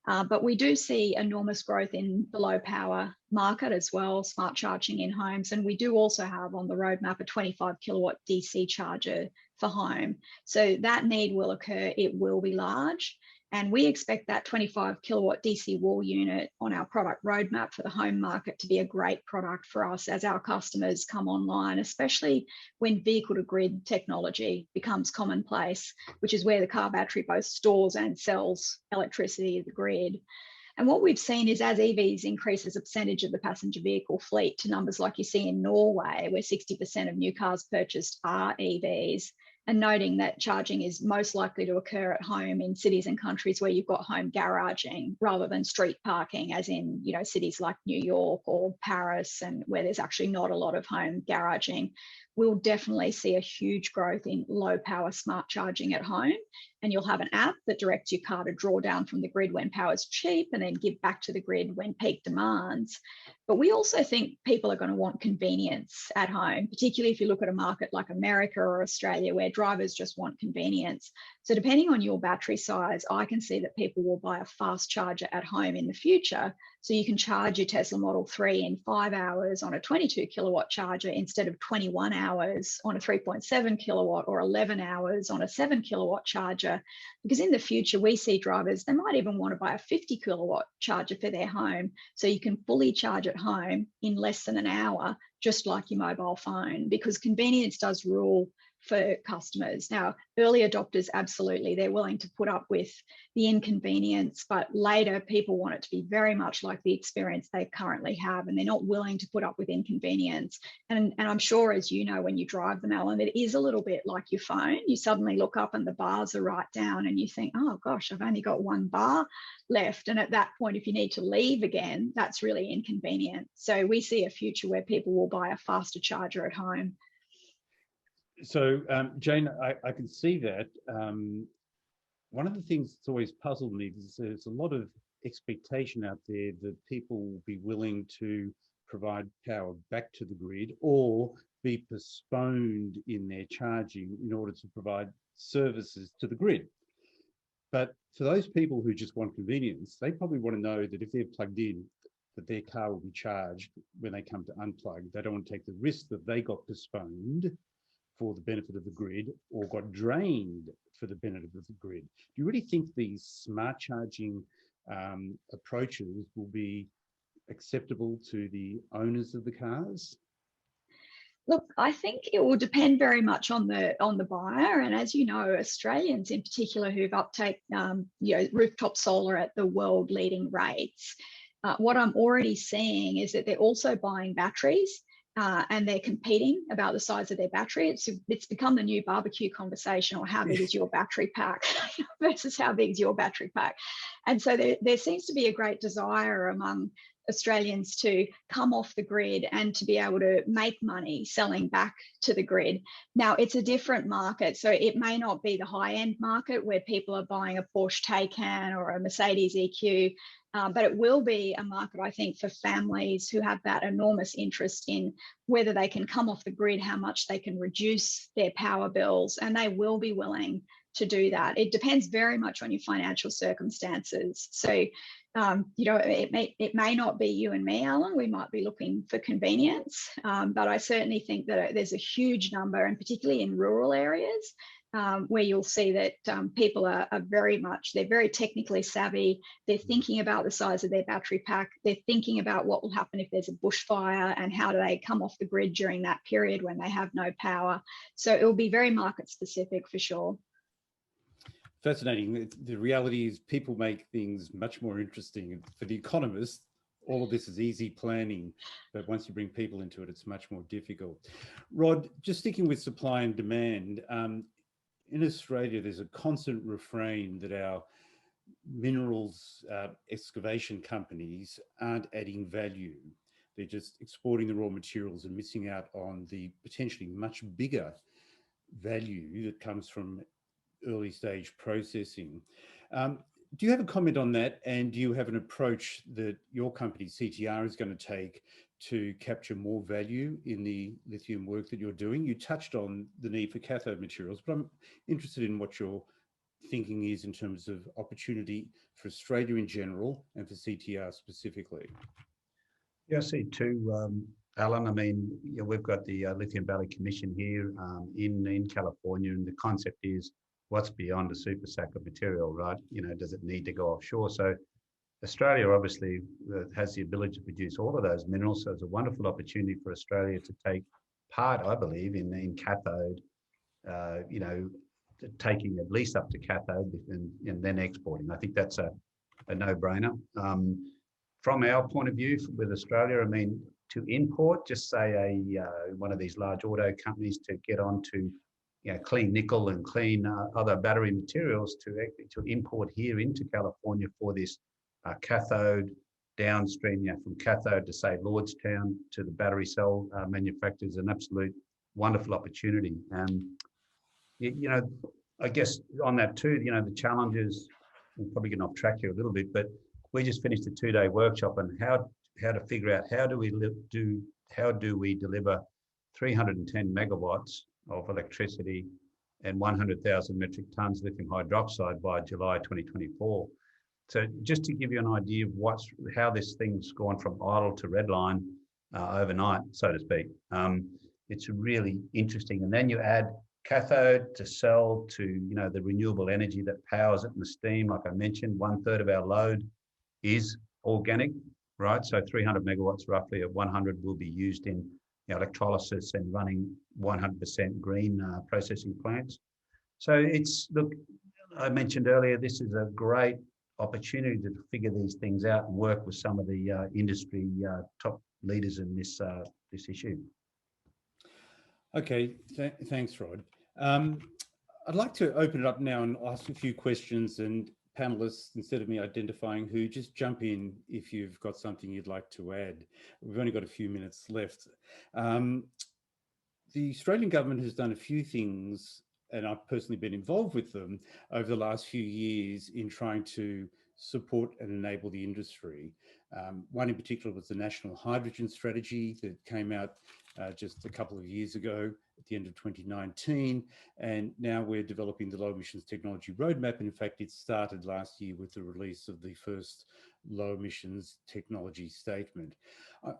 But we do see enormous growth in the low power market as well, smart charging in homes. And we do also have on the roadmap a 25 kilowatt DC charger for home. So that need will occur. It will be large. And we expect that 25 kilowatt DC wall unit on our product roadmap for the home market to be a great product for us as our customers come online, especially when vehicle to grid technology becomes commonplace, which is where the car battery both stores and sells electricity to the grid. And what we've seen is as EVs increase as a percentage of the passenger vehicle fleet to numbers like you see in Norway, where 60% of new cars purchased are EVs, and noting that charging is most likely to occur at home in cities and countries where you've got home garaging rather than street parking, as in, you know, cities like New York or Paris, and where there's actually not a lot of home garaging. We'll definitely see a huge growth in low power smart charging at home. And you'll have an app that directs your car to draw down from the grid when power's cheap and then give back to the grid when peak demands. But we also think people are going to want convenience at home, particularly if you look at a market like America or Australia, where drivers just want convenience. So depending on your battery size, I can see that people will buy a fast charger at home in the future. So you can charge your Tesla Model 3 in 5 hours on a 22 kilowatt charger instead of 21 hours on a 3.7 kilowatt or 11 hours on a 7 kilowatt charger. Because in the future, we see drivers, they might even want to buy a 50 kilowatt charger for their home. So you can fully charge at home in less than an hour, just like your mobile phone, because convenience does rule for customers. Now, early adopters, absolutely, they're willing to put up with the inconvenience, but later people want it to be very much like the experience they currently have, and they're not willing to put up with inconvenience. And I'm sure, as you know, when you drive them, Alan, it is a little bit like your phone. You suddenly look up and the bars are right down and you think, oh gosh, I've only got one bar left. And at that point, if you need to leave again, that's really inconvenient. So we see a future where people will buy a faster charger at home. So, Jane, I can see that. One of the things that's always puzzled me is there's a lot of expectation out there that people will be willing to provide power back to the grid or be postponed in their charging in order to provide services to the grid. But for those people who just want convenience, they probably want to know that if they're plugged in, that their car will be charged when they come to unplug. They don't want to take the risk that they got postponed for the benefit of the grid or got drained for the benefit of the grid. Do you really think these smart charging approaches will be acceptable to the owners of the cars? Look, I think it will depend very much on the buyer, and as you know, Australians in particular who've uptake rooftop solar at the world leading rates. What I'm already seeing is that they're also buying batteries. And they're competing about the size of their battery. It's become the new barbecue conversation, or how big is your battery pack versus how big is your battery pack. And so there seems to be a great desire among Australians to come off the grid and to be able to make money selling back to the grid. Now, it's a different market, so it may not be the high-end market where people are buying a Porsche Taycan or a Mercedes EQ, but it will be a market, I think, for families who have that enormous interest in whether they can come off the grid, how much they can reduce their power bills, and they will be willing to do that. It depends very much on your financial circumstances. So, it may not be you and me, Alan. We might be looking for convenience, but I certainly think that there's a huge number, and particularly in rural areas, where you'll see that people are they're very technically savvy. They're thinking about the size of their battery pack. They're thinking about what will happen if there's a bushfire and how do they come off the grid during that period when they have no power. So it will be very market specific for sure. Fascinating. The reality is people make things much more interesting. For the economists, all of this is easy planning, but once you bring people into it, it's much more difficult. Rod, just sticking with supply and demand, in Australia, there's a constant refrain that our minerals excavation companies aren't adding value. They're just exporting the raw materials and missing out on the potentially much bigger value that comes from early stage processing. Do you have a comment on that? And do you have an approach that your company, CTR, is going to take to capture more value in the lithium work that you're doing? You touched on the need for cathode materials, but I'm interested in what your thinking is in terms of opportunity for Australia in general and for CTR specifically. Yeah, I see too, Alan. I mean, we've got the Lithium Valley Commission here in California, and the concept is what's beyond a super sack of material, right? Does it need to go offshore? So Australia obviously has the ability to produce all of those minerals. So it's a wonderful opportunity for Australia to take part, I believe, in cathode, taking at least up to cathode and then exporting. I think that's a no-brainer. From our point of view with Australia, I mean, to import, just say one of these large auto companies to get onto clean nickel and clean other battery materials to import here into California for this cathode downstream, from cathode to say Lordstown to the battery cell manufacturers, an absolute wonderful opportunity. I guess on that too, the challenges, I'm probably getting off track here a little bit, but we just finished a 2-day workshop on how to figure out how do we deliver 310 megawatts of electricity and 100,000 metric tons lithium hydroxide by July 2024. So just to give you an idea of how this thing's gone from idle to redline overnight, so to speak. It's really interesting. And then you add cathode to cell to the renewable energy that powers it and the steam. Like I mentioned, 1/3 of our load is organic, right? So 300 megawatts roughly of 100 will be used in electrolysis and running 100% green processing plants. So look, I mentioned earlier, this is a great opportunity to figure these things out and work with some of the industry top leaders in this issue. Okay, thanks, Rod. I'd like to open it up now and ask a few questions, and panelists, instead of me identifying who, just jump in if you've got something you'd like to add. We've only got a few minutes left. The Australian government has done a few things, and I've personally been involved with them over the last few years in trying to support and enable the industry. One in particular was the National Hydrogen Strategy that came out just a couple of years ago at the end of 2019. And now we're developing the Low Emissions Technology Roadmap. And in fact, it started last year with the release of the first Low Emissions Technology Statement.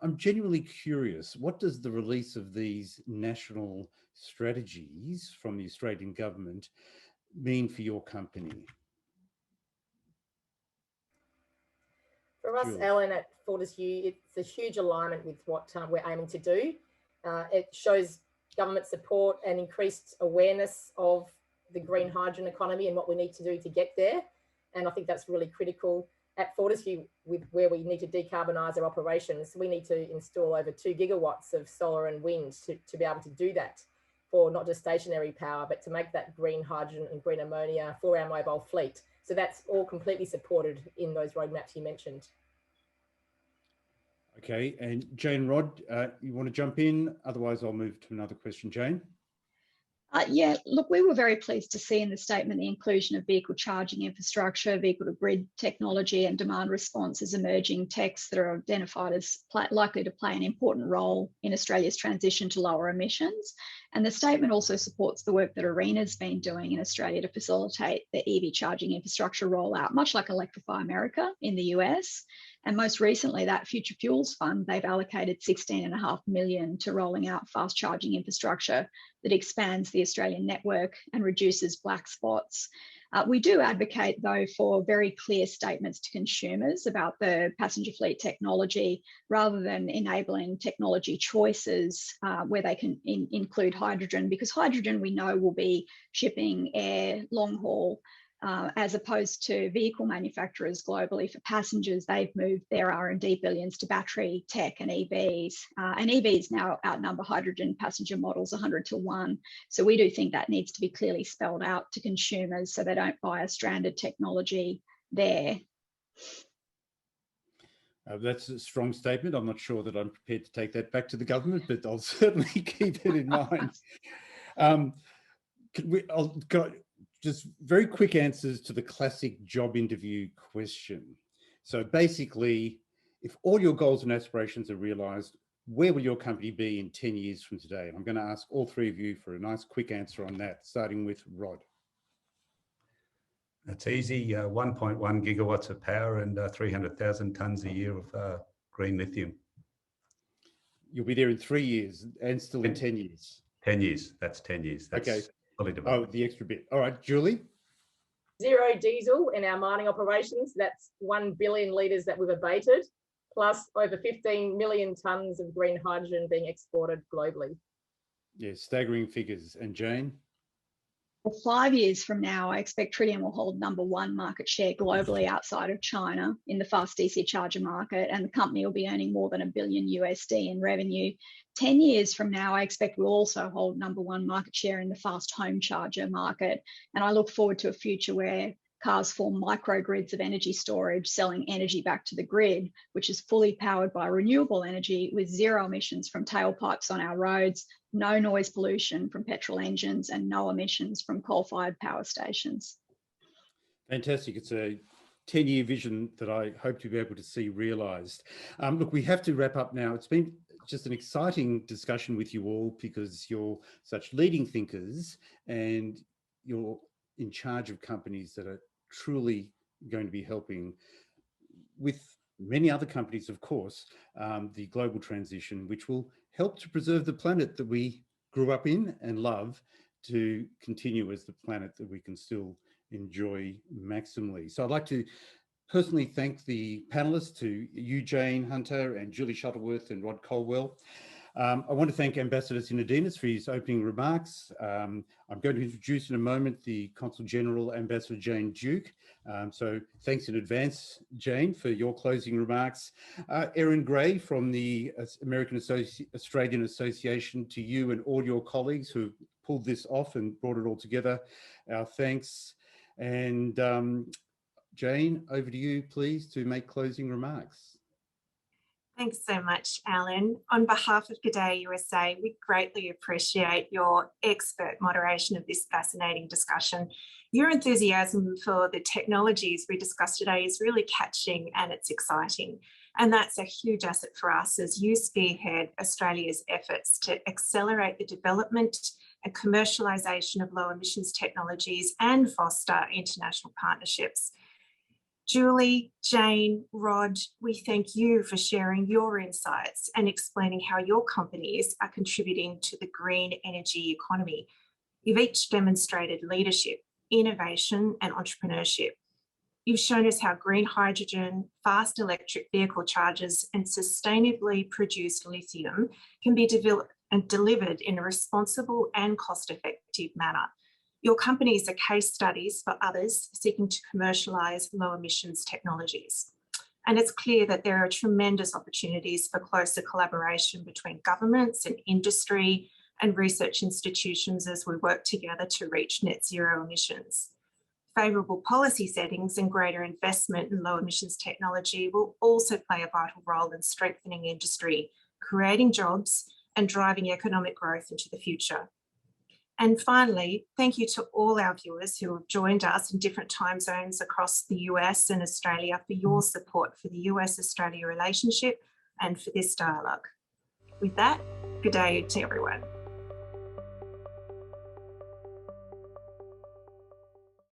I'm genuinely curious, what does the release of these national strategies from the Australian government mean for your company? For us, Alan, at Fortescue, it's a huge alignment with what we're aiming to do. It shows government support and increased awareness of the green hydrogen economy and what we need to do to get there. And I think that's really critical. At Fortescue, where we need to decarbonise our operations, we need to install over 2 gigawatts of solar and wind to be able to do that for not just stationary power, but to make that green hydrogen and green ammonia for our mobile fleet. So that's all completely supported in those roadmaps you mentioned. Okay, and Jane, Rod, you want to jump in? Otherwise, I'll move to another question. Jane? Yeah, look, we were very pleased to see in the statement the inclusion of vehicle charging infrastructure, vehicle to grid technology and demand response as emerging techs that are identified as likely to play an important role in Australia's transition to lower emissions. And the statement also supports the work that ARENA's been doing in Australia to facilitate the EV charging infrastructure rollout, much like Electrify America in the US. And most recently, that Future Fuels Fund, they've allocated $16.5 million to rolling out fast charging infrastructure that expands the Australian network and reduces black spots. We do advocate, though, for very clear statements to consumers about the passenger fleet technology, rather than enabling technology choices where they can include hydrogen, because hydrogen we know will be shipping, air, long haul, as opposed to vehicle manufacturers globally. For passengers, they've moved their R&D billions to battery tech and EVs. And EVs now outnumber hydrogen passenger models 100 to 1. So we do think that needs to be clearly spelled out to consumers so they don't buy a stranded technology there. That's a strong statement. I'm not sure that I'm prepared to take that back to the government, but I'll certainly keep it in mind. just very quick answers to the classic job interview question. So basically, if all your goals and aspirations are realised, where will your company be in 10 years from today? And I'm going to ask all three of you for a nice quick answer on that, starting with Rod. That's easy. 1.1 gigawatts of power and 300,000 tonnes a year of green lithium. You'll be there in 3 years and still in 10 years. 10 years. That's 10 years. That's okay. Fully developed. Oh, the extra bit. All right, Julie? Zero diesel in our mining operations. That's 1 billion litres that we've abated, plus over 15 million tonnes of green hydrogen being exported globally. Yeah, staggering figures. And Jane? Well, 5 years from now, I expect Tritium will hold #1 market share globally outside of China in the fast DC charger market, and the company will be earning more than $1 billion USD in revenue. 10 years from now, I expect we'll also hold #1 market share in the fast home charger market. And I look forward to a future where cars form microgrids of energy storage, selling energy back to the grid, which is fully powered by renewable energy with zero emissions from tailpipes on our roads, no noise pollution from petrol engines, and no emissions from coal-fired power stations. Fantastic. It's a 10-year vision that I hope to be able to see realised. Look, we have to wrap up now. It's been just an exciting discussion with you all because you're such leading thinkers and you're in charge of companies that are truly going to be helping with many other companies, of course, the global transition, which will help to preserve the planet that we grew up in and love to continue as the planet that we can still enjoy maximally. So I'd like to personally thank the panelists, to you, Jane Hunter, and Julie Shuttleworth and Rod Colwell. I want to thank Ambassador Sinodinos for his opening remarks. I'm going to introduce in a moment the Consul General, Ambassador Jane Duke. So thanks in advance, Jane, for your closing remarks. Erin Gray from the American Australian Association, to you and all your colleagues who have pulled this off and brought it all together. Our thanks. And Jane, over to you, please, to make closing remarks. Thanks so much, Alan. On behalf of G'day USA, we greatly appreciate your expert moderation of this fascinating discussion. Your enthusiasm for the technologies we discussed today is really catching and it's exciting. And that's a huge asset for us as you spearhead Australia's efforts to accelerate the development and commercialisation of low emissions technologies and foster international partnerships. Julie, Jane, Rod, we thank you for sharing your insights and explaining how your companies are contributing to the green energy economy. You've each demonstrated leadership, innovation, and entrepreneurship. You've shown us how green hydrogen, fast electric vehicle chargers, and sustainably produced lithium can be developed and delivered in a responsible and cost-effective manner. Your companies are case studies for others seeking to commercialise low emissions technologies. And it's clear that there are tremendous opportunities for closer collaboration between governments and industry and research institutions as we work together to reach net zero emissions. Favourable policy settings and greater investment in low emissions technology will also play a vital role in strengthening industry, creating jobs and driving economic growth into the future. And finally, thank you to all our viewers who have joined us in different time zones across the US and Australia for your support for the US-Australia relationship and for this dialogue. With that, good day to everyone.